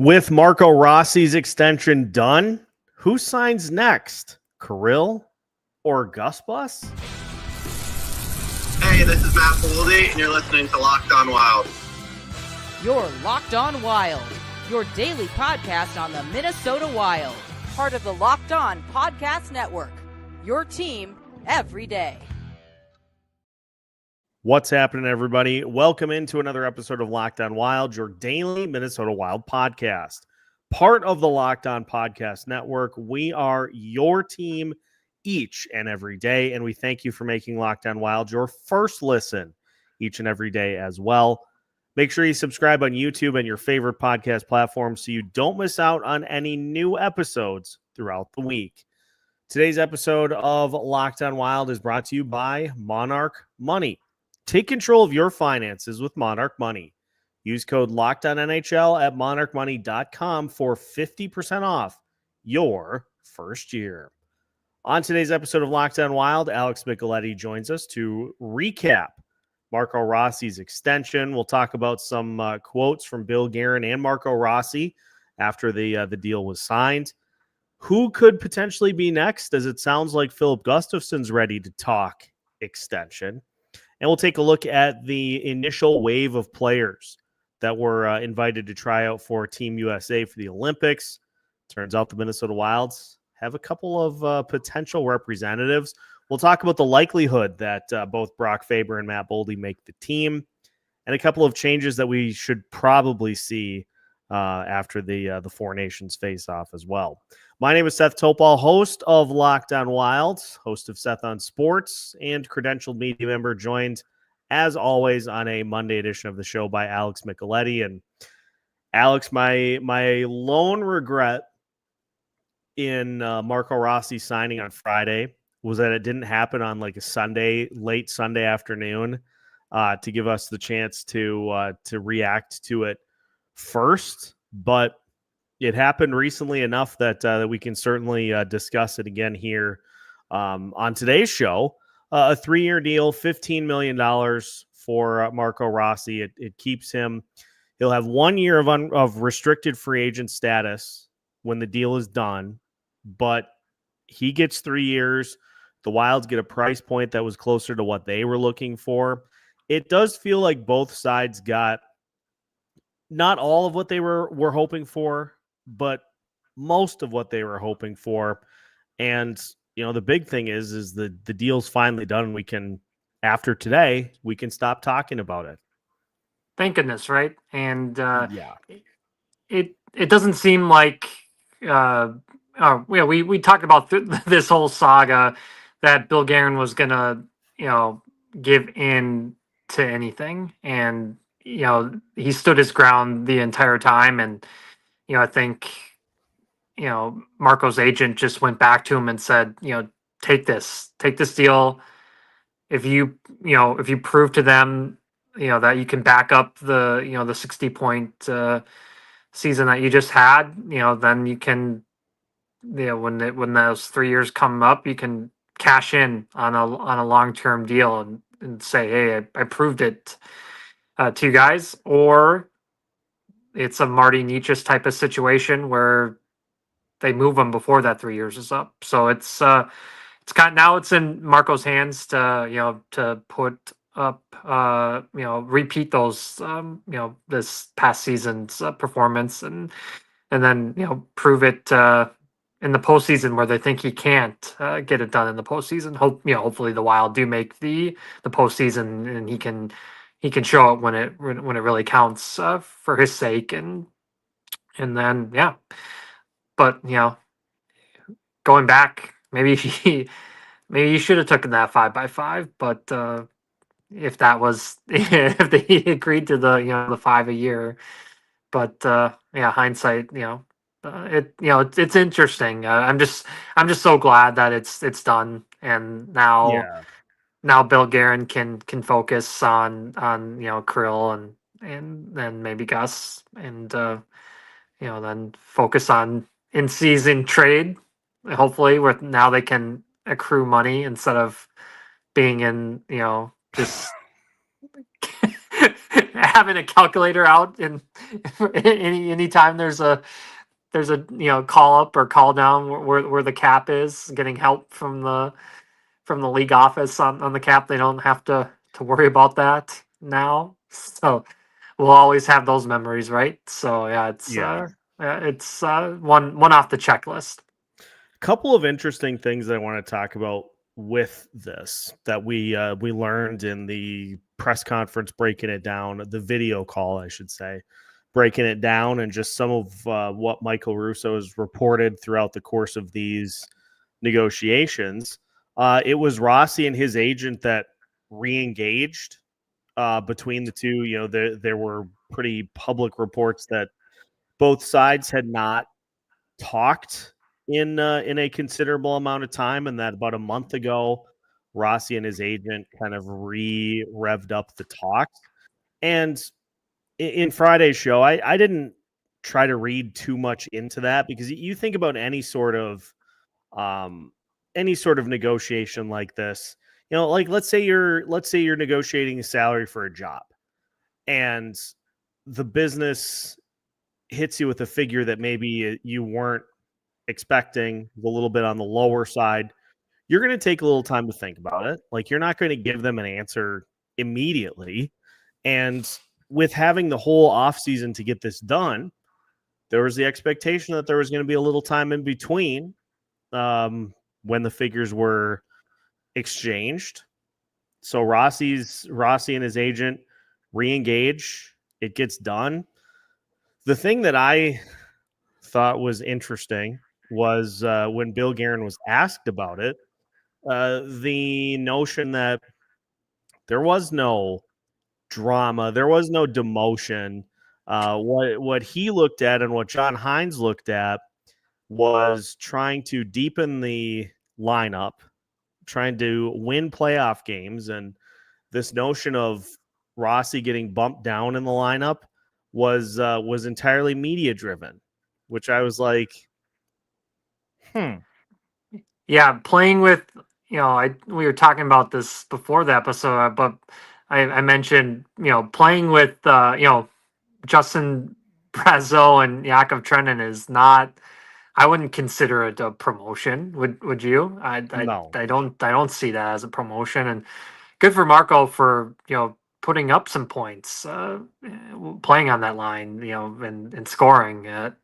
With Marco Rossi's extension done, who signs next? Kirill or Gus Bus? Hey, this is Matt Boldy, and you're listening to Locked On Wild. You're Locked On Wild, your daily podcast on the Minnesota Wild. Part of the Locked On Podcast Network, your team every day. What's happening, everybody? Welcome into another episode of Locked On Wild, your daily Minnesota Wild podcast. Part of the Locked On Podcast Network. We are your team each and every day, and we thank you for making Locked On Wild your first listen each and every day as well. Make sure you subscribe on YouTube and your favorite podcast platform so you don't miss out on any new episodes throughout the week. Today's episode of Locked On Wild is brought to you by Monarch Money. Take control of your finances with Monarch Money. Use code LOCKEDONNHL at monarchmoney.com for 50% off your first year. On today's episode of Locked On Wild, Alex Micheletti joins us to recap Marco Rossi's extension. We'll talk about some quotes from Bill Guerin and Marco Rossi after the deal was signed. Who could potentially be next, as it sounds like Filip Gustavsson's ready to talk extension. And we'll take a look at the initial wave of players that were invited to try out for Team USA for the Olympics. Turns out the Minnesota Wilds have a couple of potential representatives. We'll talk about the likelihood that both Brock Faber and Matt Boldy make the team, and a couple of changes that we should probably see after the Four Nations face-off as well. My name is Seth Toupal, host of Locked On Wild, host of Seth on Sports, and credentialed media member, joined, as always, on a Monday edition of the show by Alex Micheletti. And Alex, my lone regret in Marco Rossi signing on Friday was that it didn't happen on like a Sunday, late Sunday afternoon, to give us the chance to react to it first. But it happened recently enough that we can certainly discuss it again here on today's show. A 3-year deal, $15 million for Marco Rossi. It keeps him. He'll have 1 year of restricted free agent status when the deal is done, but he gets 3 years. The Wilds get a price point that was closer to what they were looking for. It does feel like both sides got not all of what they were hoping for, but most of what they were hoping for. And, you know, the big thing is the deal's finally done. We can, after today, we can stop talking about it. Thank goodness, right? And yeah, it doesn't seem like we talked about this whole saga that Bill Guerin was gonna give in to anything, and he stood his ground the entire time. And I think Marco's agent just went back to him and said, take this deal. If you prove to them that you can back up the 60-point season that you just had, then you can, when those 3 years come up, you can cash in on a long-term deal and say, hey, I proved it to you guys. Or it's a Marty Nietzsche type of situation where they move him before that 3 years is up. So it's in Marco's hands to put up, repeat those, this past season's performance, and then, prove it in the postseason where they think he can't get it done in the postseason. Hopefully the Wild do make the postseason, and he can show it when it really counts for his sake, and then but going back, maybe you should have taken that 5x5, but if they agreed to the 5 a year, but hindsight, it's interesting. I'm just so glad that it's done, and now Bill Guerin can focus on Kirill and then maybe Gus, and then focus on in-season trade. Hopefully, now they can accrue money instead of being in just having a calculator out and any time there's a call up or call down where the cap is, getting help from the league office on the cap. They don't have to worry about that now. So we'll always have those memories, right? So yeah, it's one off the checklist. Couple of interesting things that I want to talk about with this that we learned in the press conference, breaking it down, the video call, I should say, breaking it down, and just some of what Michael Russo has reported throughout the course of these negotiations. It was Rossi and his agent that re-engaged between the two. You know, there were pretty public reports that both sides had not talked in a considerable amount of time, and that about a month ago, Rossi and his agent kind of revved up the talks. And in Friday's show, I didn't try to read too much into that, because you think about any sort of negotiation like this, you know, like let's say you're negotiating a salary for a job, and the business hits you with a figure that maybe you weren't expecting, a little bit on the lower side. You're going to take a little time to think about it. Like, you're not going to give them an answer immediately. And with having the whole offseason to get this done, there was the expectation that there was going to be a little time in between when the figures were exchanged. So Rossi and his agent re-engage. It gets done. The thing that I thought was interesting was when Bill Guerin was asked about it, the notion that there was no drama, there was no demotion. What he looked at and what John Hines looked at was trying to deepen the lineup, trying to win playoff games, and this notion of Rossi getting bumped down in the lineup was entirely media driven, which I was like, Yeah, playing with, we were talking about this before the episode, but I mentioned, playing with, Justin Brazeau and Yakov Trenin is not, I wouldn't consider it a promotion. Would you? no. I don't see that as a promotion. And good for Marco for, putting up some points, playing on that line, and scoring at,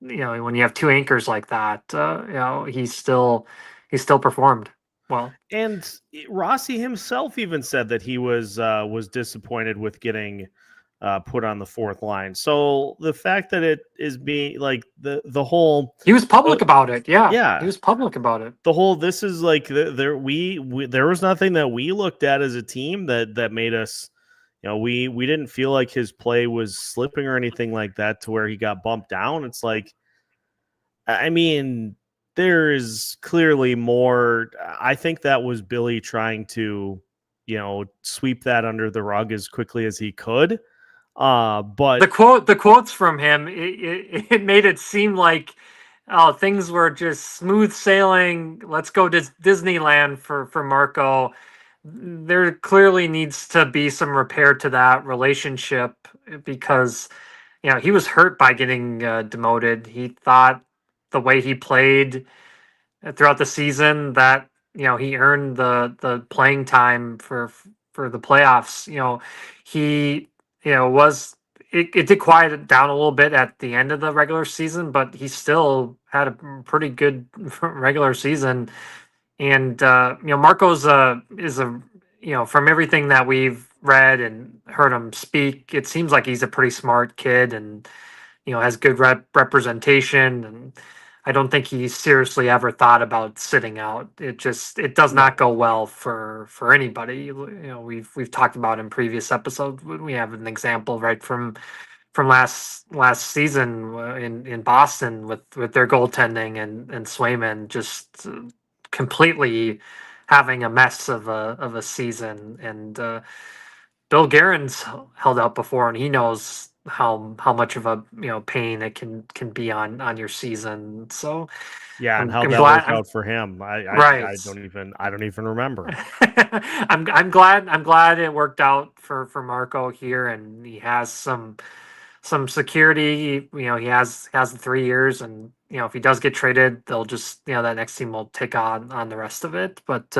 when you have two anchors like that, he still performed well. And Rossi himself even said that he was disappointed with getting put on the fourth line. So the fact that it is being like the whole, he was public about it. Yeah, he was public about it. The whole, this is like there was nothing that we looked at as a team that made us, we didn't feel like his play was slipping or anything like that to where he got bumped down. It's like, I mean, there is clearly more. I think that was Billy trying to, sweep that under the rug as quickly as he could. But the quotes from him, it made it seem like, things were just smooth sailing. Let's go to Disneyland for Marco. There clearly needs to be some repair to that relationship, because, he was hurt by getting demoted. He thought the way he played throughout the season that, he earned the playing time for the playoffs. He, was, it did quiet down a little bit at the end of the regular season, but he still had a pretty good regular season. And Marco's is a, from everything that we've read and heard him speak, it seems like he's a pretty smart kid, and has good representation. And I don't think he seriously ever thought about sitting out. It does not go well for anybody. We've talked about in previous episodes. We have an example right from last season in Boston with their goaltending and Swayman just completely having a mess of a season. And Bill Guerin's held out before, and he knows how much of a pain it can be on your season. So Yeah, and I'm, how'd I'm that glad. work out for him? Right. I don't even remember. I'm glad it worked out for Marco here, and he has some security. He has the 3 years, and if he does get traded, they'll just that next team will take on the rest of it. But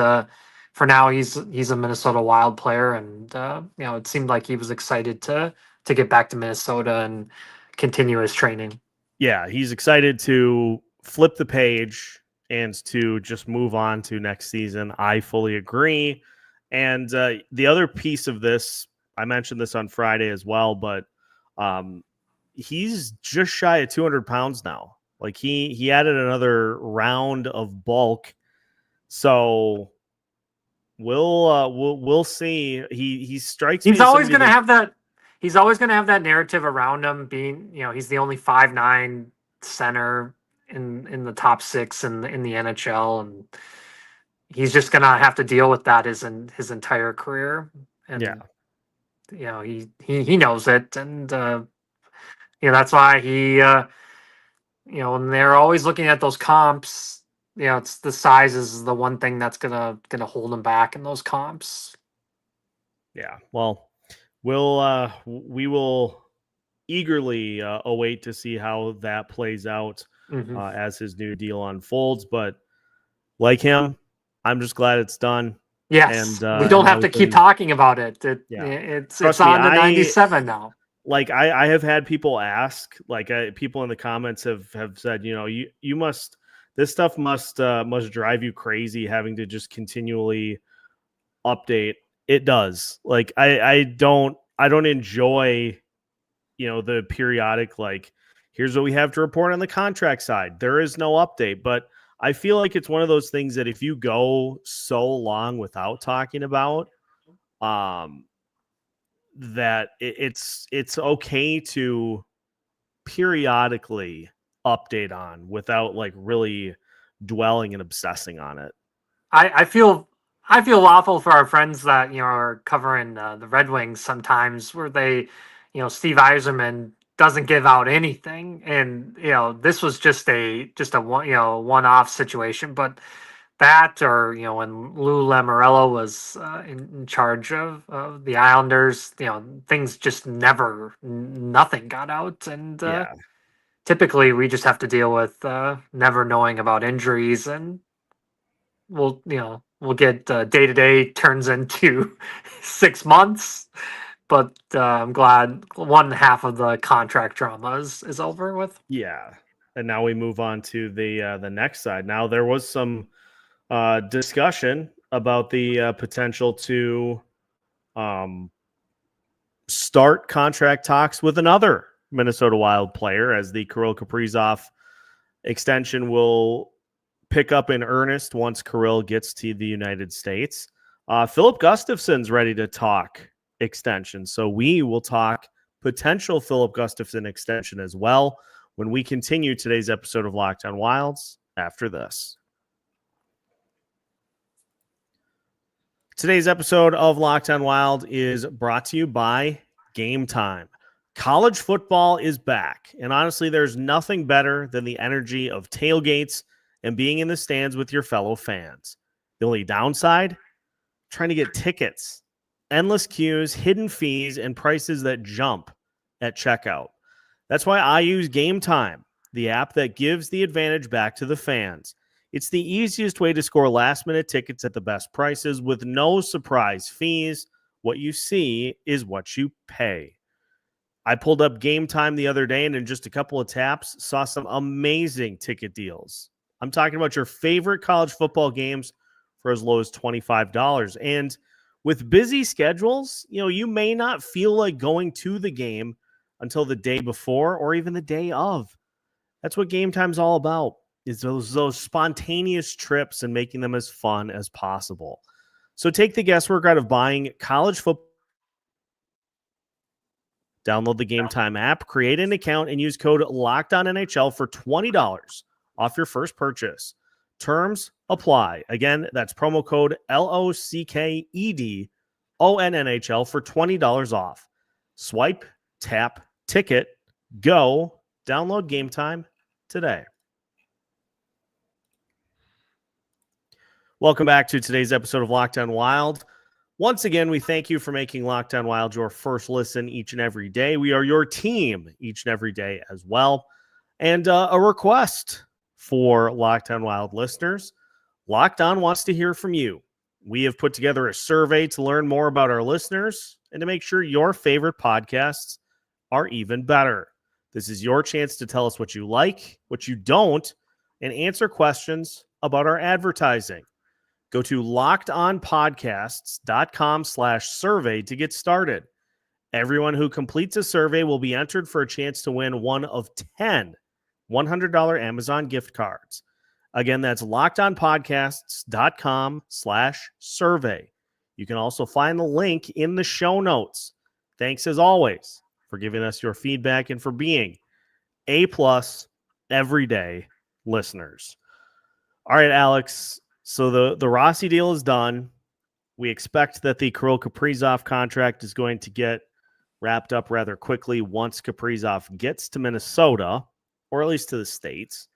for now, he's a Minnesota Wild player, and it seemed like he was excited to get back to Minnesota and continue his training. Yeah, he's excited to flip the page and to just move on to next season. I fully agree. And the other piece of this, I mentioned this on Friday as well, but he's just shy of 200 pounds now. Like he added another round of bulk. So we'll see. He strikes me He's as always somebody going to that, have that. He's always going to have that narrative around him being, he's the only 5'9" center in the top six in the NHL, and he's just going to have to deal with that his entire career. And he knows it, and that's why he when they're always looking at those comps, it's the size is the one thing that's gonna hold him back in those comps. Yeah, well, we will eagerly await to see how that plays out as his new deal unfolds. But like him, I'm just glad it's done. Yes, And we don't have to keep talking about it. It's on the 97 now. Like I have had people ask, like people in the comments have said, you must, this stuff must drive you crazy having to just continually update. It does. Like I don't enjoy, the periodic, like, here's what we have to report on the contract side. There is no update, but I feel like it's one of those things that if you go so long without talking about, that it's okay to periodically update on without like really dwelling and obsessing on it. I feel awful for our friends that are covering the Red Wings sometimes, where they, Steve Yzerman doesn't give out anything, and this was just a one-off situation, but that, or when Lou Lamoriello was in charge of the Islanders, things just nothing got out, and typically we just have to deal with never knowing about injuries, and we'll get day to day turns into 6 months, but I'm glad one half of the contract drama is over with. Yeah, and now we move on to the next side. Now there was some discussion about the potential to start contract talks with another Minnesota Wild player, as the Kirill Kaprizov extension will pick up in earnest once Kirill gets to the United States. Filip Gustavsson's ready to talk extension, so we will talk potential Filip Gustavsson extension as well when we continue today's episode of Locked On Wilds after this. Today's episode of Locked On Wild is brought to you by Game Time. College football is back, and honestly, there's nothing better than the energy of tailgates and being in the stands with your fellow fans. The only downside? Trying to get tickets. Endless queues, hidden fees, and prices that jump at checkout. That's why I use Game Time, the app that gives the advantage back to the fans. It's the easiest way to score last-minute tickets at the best prices with no surprise fees. What you see is what you pay. I pulled up Game Time the other day, and in just a couple of taps, saw some amazing ticket deals. I'm talking about your favorite college football games for as low as $25. And with busy schedules, you may not feel like going to the game until the day before or even the day of. That's what Game Time's all about, is those spontaneous trips and making them as fun as possible. So take the guesswork out of buying college football. Download the Game Time app, create an account, and use code LOCKEDONNHL for $20 off your first purchase. Terms apply. Again, that's promo code LOCKEDONNHL for $20 off. Swipe, tap, ticket. Go download Game Time today. Welcome back to today's episode of Locked On Wild. Once again, we thank you for making Locked On Wild your first listen each and every day. We are your team each and every day as well. And a request for Locked On Wild listeners. Locked On wants to hear from you. We have put together a survey to learn more about our listeners and to make sure your favorite podcasts are even better. This is your chance to tell us what you like, what you don't, and answer questions about our advertising. Go to lockedonpodcasts.com/survey to get started. Everyone who completes a survey will be entered for a chance to win one of 10 $100 Amazon gift cards. Again, that's lockedonpodcasts.com/survey. You can also find the link in the show notes. Thanks as always for giving us your feedback and for being A+ everyday listeners. All right, Alex. So the Rossi deal is done. We expect that the Kirill Kaprizov contract is going to get wrapped up rather quickly once Kaprizov gets to Minnesota, or at least to the States.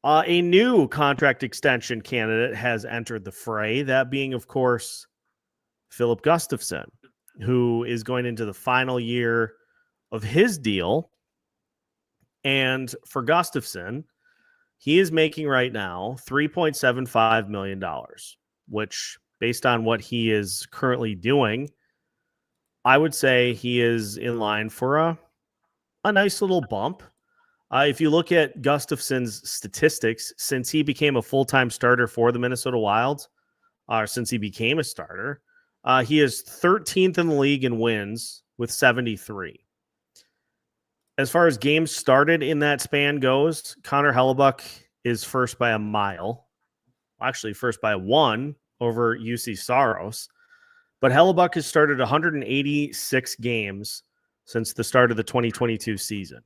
A new contract extension candidate has entered the fray, that being, of course, Filip Gustavsson, who is going into the final year of his deal. And for Gustavsson, he is making right now $3.75 million, which, based on what he is currently doing, I would say he is in line for a nice little bump. If you look at Gustafsson's statistics, since he became a full-time starter for the Minnesota Wild, or since he became a starter, he is 13th in the league in wins with 73. As far as games started in that span goes, Connor Hellebuyck is first by a mile. Actually, first by one over UC Saros. But Hellebuyck has started 186 games since the start of the 2022 season.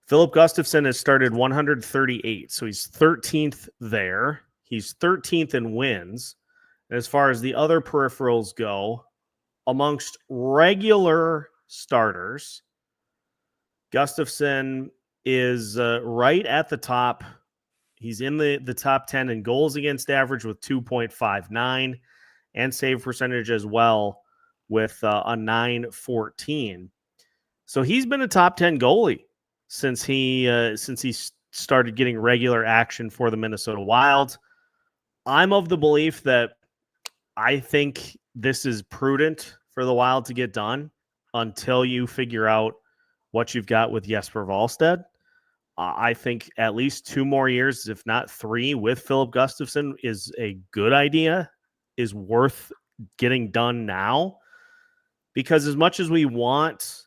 Filip Gustavsson has started 138, so he's 13th there. He's 13th in wins. And as far as the other peripherals go, amongst regular starters, Gustavsson is right at the top. He's in the top 10 in goals against average with 2.59 and save percentage as well with a 914. So he's been a top 10 goalie since he started getting regular action for the Minnesota Wild. I'm of the belief that I think this is prudent for the Wild to get done until you figure out what you've got with Jesper Wallstedt. I think at least 2 more years, if not 3, with Filip Gustavsson is a good idea, is worth getting done now. Because as much as we want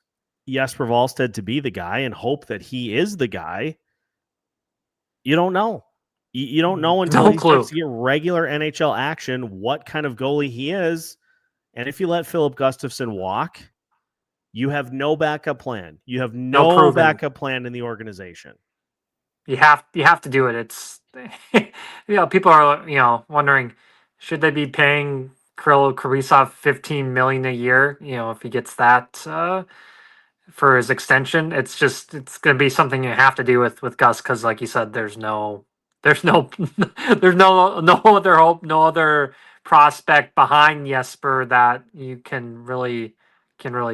Jesper Wallstedt to be the guy and hope that he is the guy, you don't know. You don't know until he starts to get regular NHL action what kind of goalie he is. And if you let Filip Gustavsson walk, you have no backup plan. You have no backup plan in the organization. You have to do it. It's people are wondering, should they be paying Kirill Kaprizov $15 million a year? If he gets that for his extension, it's going to be something you have to do with Gus, because, like you said, there's no other hope, no other prospect behind Jesper that you can really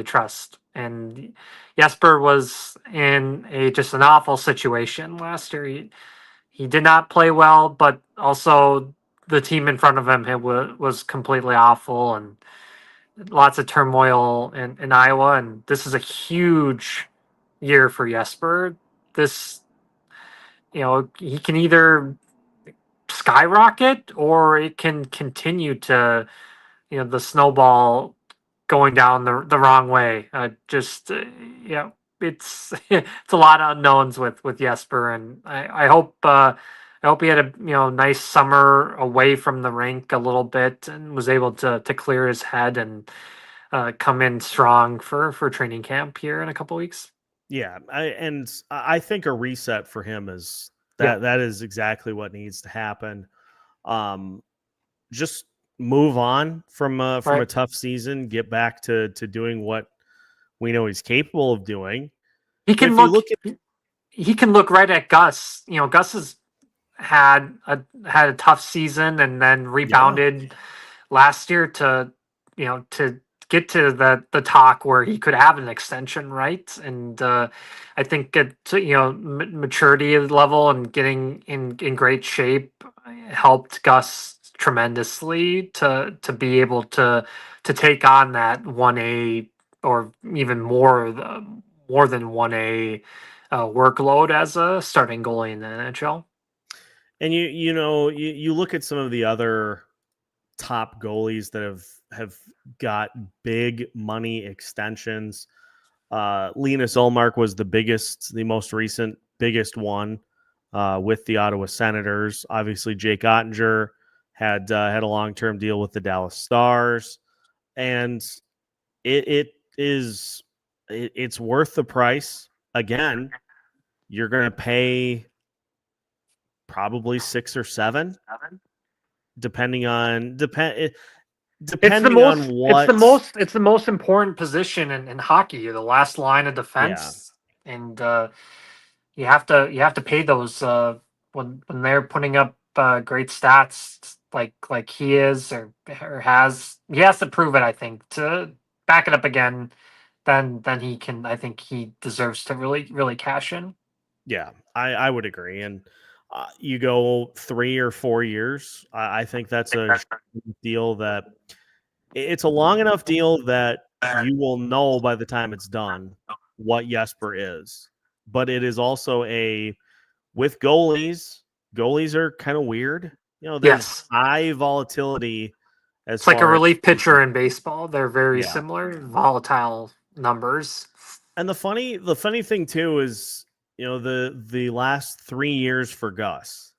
trust. And Jesper was in just an awful situation last year. He did not play well, but also the team in front of him was completely awful, and lots of turmoil in Iowa. And this is a huge year for Jesper. This, he can either skyrocket or it can continue to, the snowball going down the wrong way. It's it's a lot of unknowns with Jesper, and I hope he had a nice summer away from the rink a little bit and was able to clear his head and come in strong for training camp here in a couple weeks. Yeah, I think a reset for him is that is exactly what needs to happen. Just move on from a tough season, get back to doing what we know he's capable of doing. He But can if you look. He can look right at Gus. Gus has had a tough season and then rebounded last year to to get to the talk where he could have an extension, right? And I think at maturity level and getting in great shape helped Gus tremendously to be able to take on that 1A or even more than 1A workload as a starting goalie in the NHL. And you look at some of the other top goalies that have got big money extensions. Linus Ullmark was the most recent biggest one with the Ottawa Senators. Obviously, Jake Ottinger had a long-term deal with the Dallas Stars, and it's worth the price. Again, you're going to pay probably 6 or 7, depending on what. It's the most important position in hockey. You're the last line of defense, and you have to pay those when they're putting up great stats like he is or has. He has to prove it. I think to back it up again. Then he can. I think he deserves to really cash in. Yeah, I would agree. And you go 3 or 4 years. I think that's a deal that it's a long enough deal that you will know by the time it's done what Jesper is. But it is also with goalies are kind of weird. There's high volatility. It's like a relief pitcher in baseball. They're very similar, volatile numbers. And the funny thing too is, the last 3 years for Gus,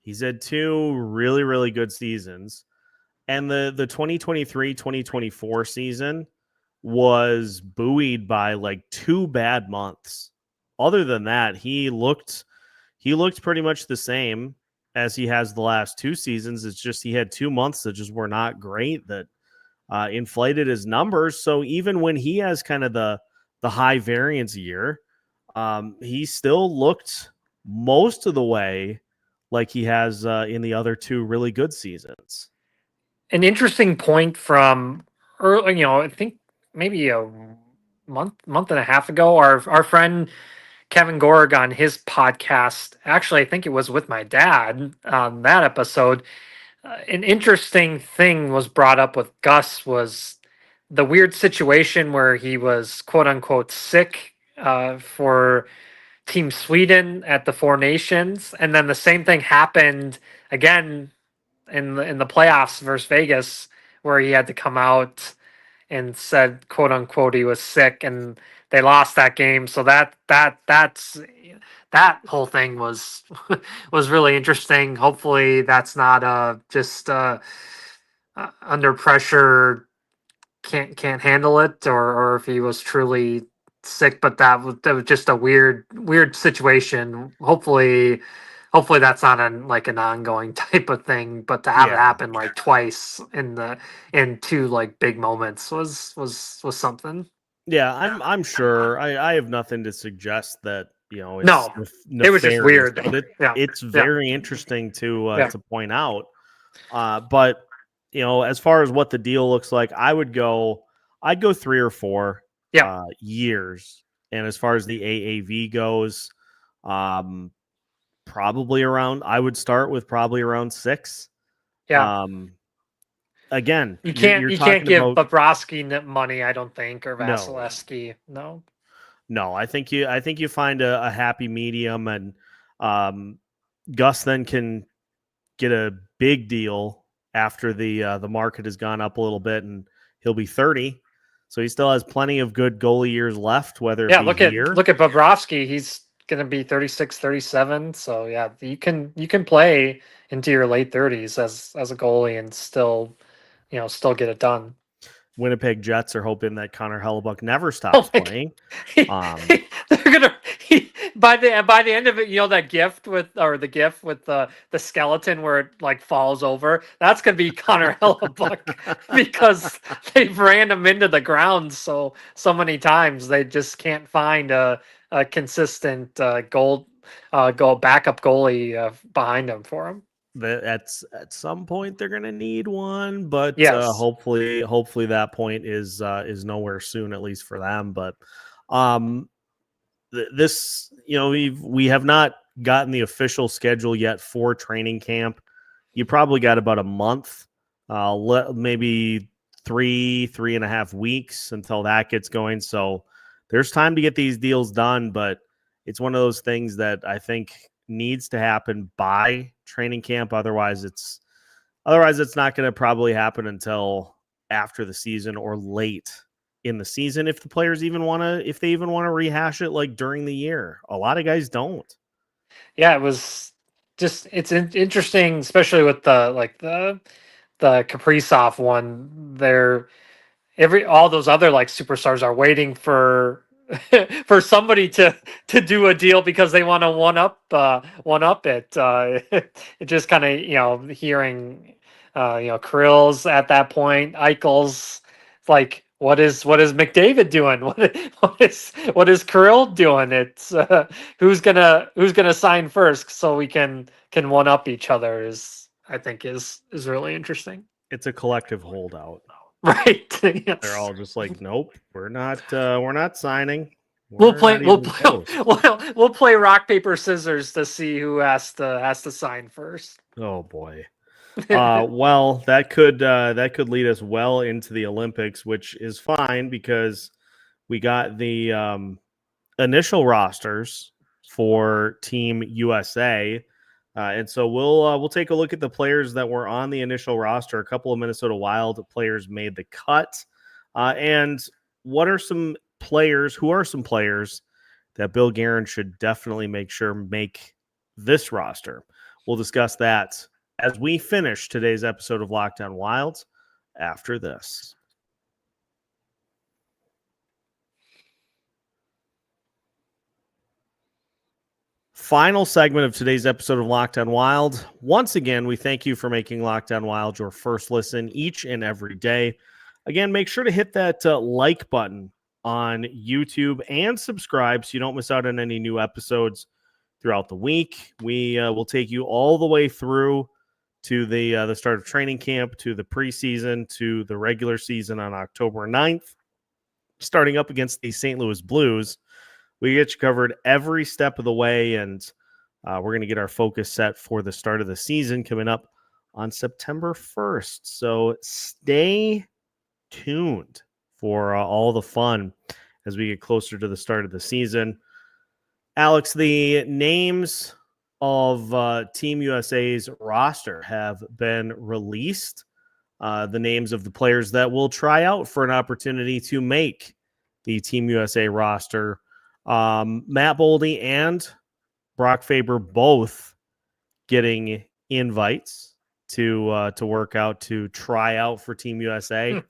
he's had 2 really, really good seasons. And the 2023-2024 season was buoyed by like 2 bad months. Other than that, he looked pretty much the same as he has the last 2 seasons. It's just he had 2 months that just were not great that inflated his numbers. So even when he has kind of the high variance year, he still looked most of the way like he has in the other 2 really good seasons. An interesting point from early, I think maybe a month and a half ago, our friend Kevin Gorg on his podcast, actually, I think it was with my dad on that episode. An interesting thing was brought up with Gus was the weird situation where he was quote unquote sick for Team Sweden at the Four Nations, and then the same thing happened again in the playoffs versus Vegas, where he had to come out and said quote unquote he was sick, and they lost that game. So that whole thing was really interesting. Hopefully that's not just under pressure can't handle it, or if he was truly sick, but that was just a weird situation. Hopefully that's not an ongoing type of thing, but to have it happen like twice in 2 like big moments was something. Yeah, I'm sure. I have nothing to suggest that it's no, it was just weird. But it's very interesting to point out. But as far as what the deal looks like, I'd go 3 or 4 years. And as far as the AAV goes, probably around. I would start with probably around 6. Yeah. Again, you can't give Bobrovsky money, I don't think, or Vasilevsky. No. I think you find a happy medium, and Gus then can get a big deal after the market has gone up a little bit, and he'll be 30, so he still has plenty of good goalie years left. Look at Bobrovsky, he's going to be 36, 37. So you can play into your late 30s as a goalie and still get it done. Winnipeg Jets are hoping that Connor Hellebuck never stops playing. by the end of it, that the gif with the skeleton where it like falls over, that's gonna be Connor Hellebuck because they've ran him into the ground so many times they just can't find a consistent goal backup goalie behind him for him. That's at some point they're gonna need one, but Yes. hopefully that point is nowhere soon, at least for them. But this, we have not gotten the official schedule yet for training camp. You probably got about a month, maybe 3.5 weeks until that gets going. So there's time to get these deals done, but it's one of those things that I think needs to happen by training camp. Otherwise it's not going to probably happen until after the season or late in the season if the players even want to rehash it like during the year. A lot of guys don't. Yeah, it was just interesting, especially with the Kaprizov one. All those other like superstars are waiting for for somebody to do a deal because they want to one up it. It just kind of hearing Kirill's at that point, Eichel's like what is McDavid doing? What is Kirill doing? It's who's gonna sign first so we can one up each other is I think is really interesting. It's a collective holdout. Right. Yes. They're all just like, nope, we're not signing. We'll play rock paper scissors to see who has to sign first. Oh boy. Well, that could lead us well into the Olympics, which is fine because we got the initial rosters for Team USA. And so we'll take a look at the players that were on the initial roster. A couple of Minnesota Wild players made the cut. And who are some players that Bill Guerin should definitely make sure make this roster? We'll discuss that as we finish today's episode of Locked On Wild after this. Final segment of today's episode of Locked On Wild. Once again, we thank you for making Locked On Wild your first listen each and every day. Again, make sure to hit that like button on YouTube and subscribe so you don't miss out on any new episodes throughout the week. We will take you all the way through to the start of training camp, to the preseason, to the regular season on October 9th, starting up against the St. Louis Blues. We get you covered every step of the way, and we're going to get our focus set for the start of the season coming up on September 1st. So stay tuned for all the fun as we get closer to the start of the season. Alex, the names of Team USA's roster have been released. The names of the players that will try out for an opportunity to make the Team USA roster. Matt Boldy and Brock Faber both getting invites to work out, to try out for Team USA.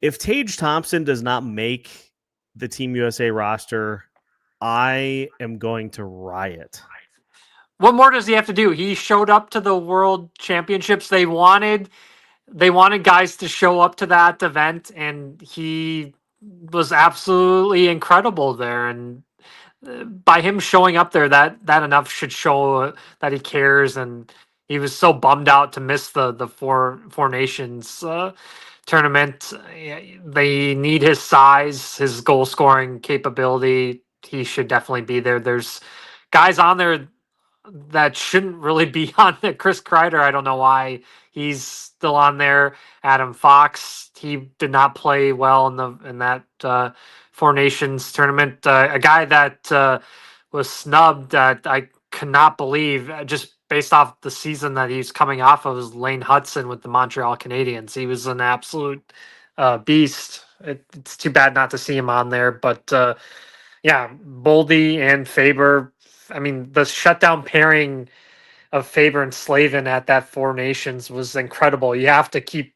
If Tage Thompson does not make the Team USA roster, I am going to riot. What more does he have to do? He showed up to the World Championships. They wanted guys to show up to that event, and he was absolutely incredible there. And by him showing up there, that enough should show that he cares. And he was so bummed out to miss the Four Nations tournament. They need his size, his goal scoring capability. He should definitely be there. There's guys on there that shouldn't really be on there. Chris Kreider, I don't know why he's still on there. Adam Fox, he did not play well in that Four Nations tournament. A guy that was snubbed that I could not believe, just based off the season that he's coming off of, was Lane Hudson with the Montreal Canadiens. He was an absolute beast. It's too bad not to see him on there, but yeah, Boldy and Faber. I mean, the shutdown pairing of Faber and Slavin at that Four Nations was incredible. You have to keep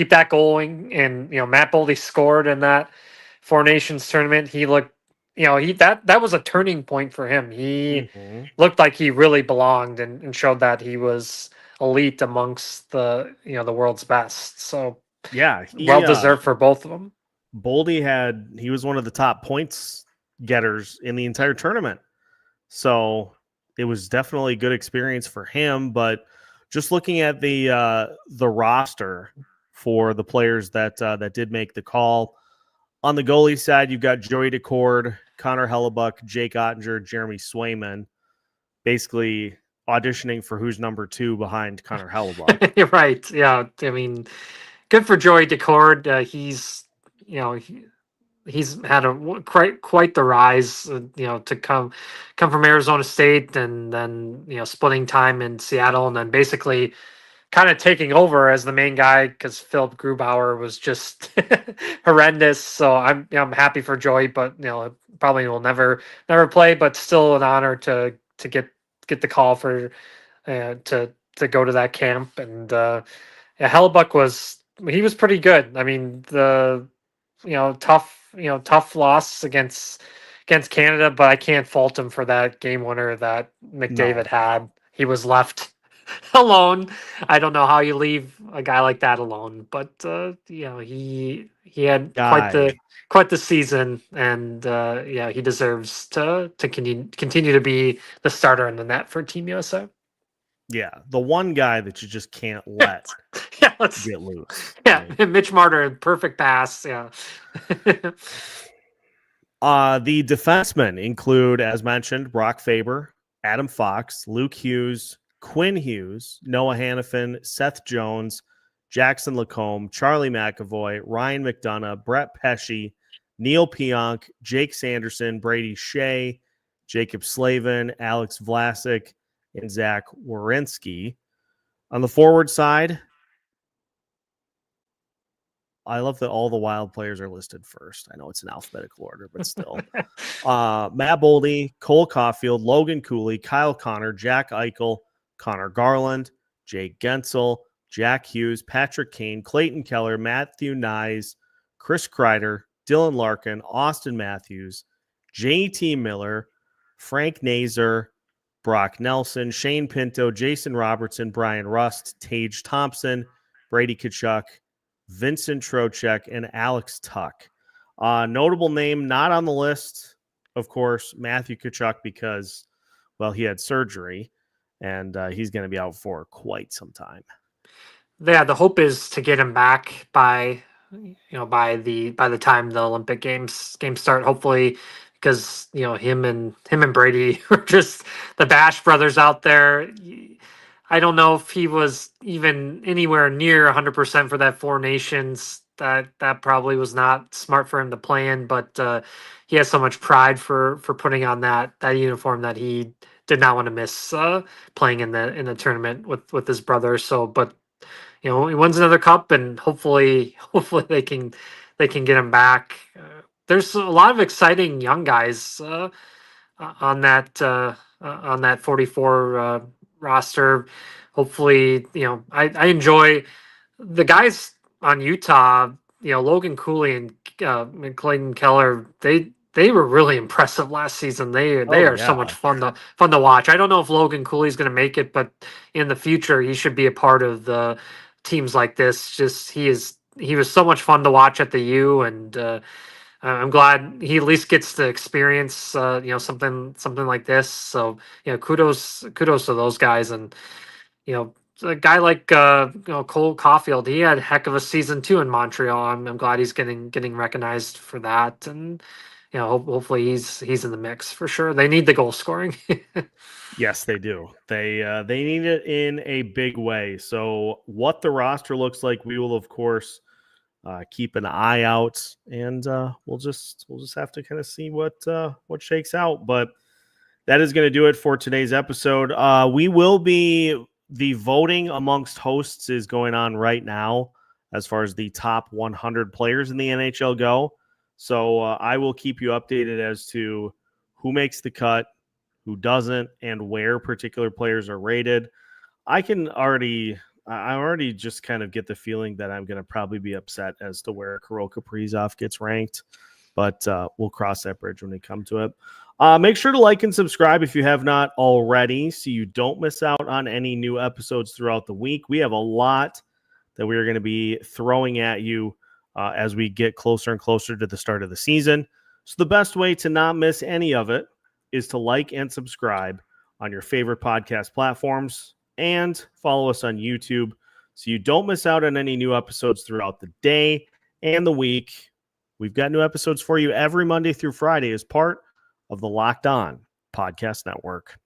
that going. And Matt Boldy scored in that Four Nations tournament. He looked that was a turning point for him. He Mm-hmm. looked like he really belonged and showed that he was elite amongst the world's best. So Yeah, well deserved for both of them. Boldy he was one of the top points getters in the entire tournament. So it was definitely a good experience for him. But just looking at the roster for the players that did make the call, on the goalie side, you've got Joey Decord, Connor Hellebuck, Jake Ottinger, Jeremy Swayman, basically auditioning for who's number 2 behind Connor Hellebuck. You're right. Yeah. I mean, good for Joey Decord. He's had quite the rise, to come from Arizona State and then splitting time in Seattle and then basically kind of taking over as the main guy because Filip Grubauer was just horrendous. So I'm happy for Joey, but probably will never play, but still an honor to get the call for to go to that camp. And Hellebuck was pretty good. I mean tough loss against Canada, but I can't fault him for that game winner that McDavid had. He was left alone. I don't know how you leave a guy like that alone, but he had quite the season, and he deserves to continue to be the starter in the net for Team USA. Yeah, the one guy that you just can't let get loose. Yeah, right? Mitch Marner, perfect pass. Yeah. The defensemen include, as mentioned, Brock Faber, Adam Fox, Luke Hughes, Quinn Hughes, Noah Hannafin, Seth Jones, Jackson Lacombe, Charlie McAvoy, Ryan McDonough, Brett Pesce, Neil Pionk, Jake Sanderson, Brady Shea, Jacob Slavin, Alex Vlasic, and Zach Werenski. On the forward side, I love that all the Wild players are listed first. I know it's in alphabetical order, but still. Matt Boldy, Cole Caulfield, Logan Cooley, Kyle Connor, Jack Eichel, Connor Garland, Jake Gensel, Jack Hughes, Patrick Kane, Clayton Keller, Matthew Nyes, Chris Kreider, Dylan Larkin, Austin Matthews, JT Miller, Frank Nazar, Brock Nelson, Shane Pinto, Jason Robertson, Brian Rust, Tage Thompson, Brady Tkachuk, Vincent Trocheck, and Alex Tuck. Notable name not on the list, of course, Matthew Tkachuk, because, well, he had surgery, and he's going to be out for quite some time. Yeah, the hope is to get him back by the time the Olympic games start, hopefully, because him and Brady are just the Bash brothers out there. I don't know if he was even anywhere near 100% for that Four Nations. That probably was not smart for him to play in, but he has so much pride for putting on that uniform that he did not want to miss playing in the tournament with his brother. So, but he wins another cup, and hopefully they can get him back. There's a lot of exciting young guys on that 44 roster. Hopefully, I enjoy the guys on Utah. Logan Cooley and Clayton Keller. They were really impressive last season. They are so much fun to watch. I don't know if Logan Cooley's going to make it, but in the future he should be a part of the teams like this. Just he was so much fun to watch at the U, and I'm glad he at least gets to experience something like this. So kudos to those guys. And a guy like Cole Caulfield, he had a heck of a season too in Montreal. I'm glad he's getting recognized for that, and hopefully he's in the mix for sure. They need the goal scoring. Yes, they do. They need it in a big way. So what the roster looks like, we will of course keep an eye out, and we'll just have to kind of see what shakes out. But that is going to do it for today's episode. The voting amongst hosts is going on right now as far as the top 100 players in the NHL go. So I will keep you updated as to who makes the cut, who doesn't, and where particular players are rated. I already just kind of get the feeling that I'm going to probably be upset as to where Kirill Kaprizov gets ranked. but we'll cross that bridge when we come to it. Make sure to like and subscribe if you have not already, so you don't miss out on any new episodes throughout the week. We have a lot that we are going to be throwing at you as we get closer and closer to the start of the season. So the best way to not miss any of it is to like and subscribe on your favorite podcast platforms and follow us on YouTube so you don't miss out on any new episodes throughout the day and the week. We've got new episodes for you every Monday through Friday as part of the Locked On Podcast Network.